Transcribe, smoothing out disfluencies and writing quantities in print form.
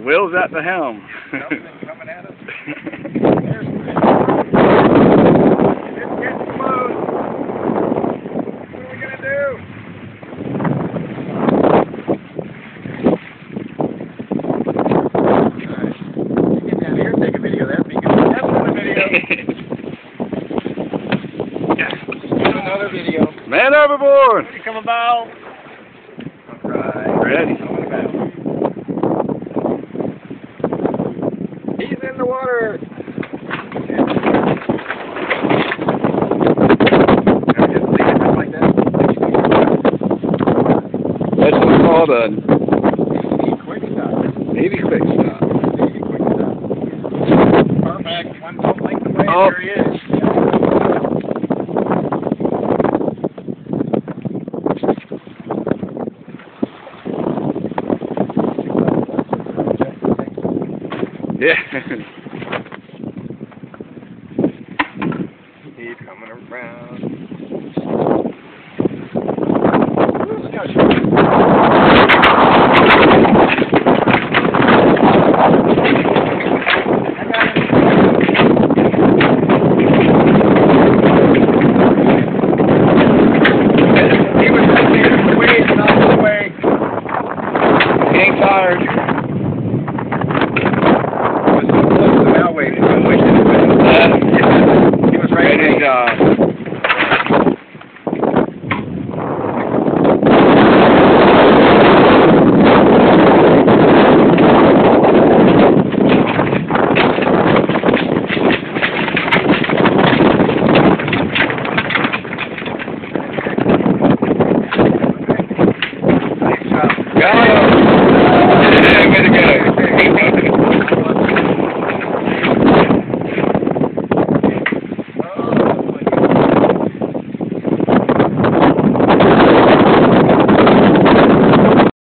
Will's at the helm. Something coming at us. There's it's getting close. What are we gonna do? Alright. Get down here and take a video. That'd be good. That's another video. Yes. Another video. Man overboard! Ready to come about. Alright. Ready. He's in the water. That's what's called a Quick stop. Navy quick stop. Navy quick stop. Perfect. One don't like the way Oh. there he is. Yeah. He's coming around. He was right there, the waves out of the way. He ain't tired.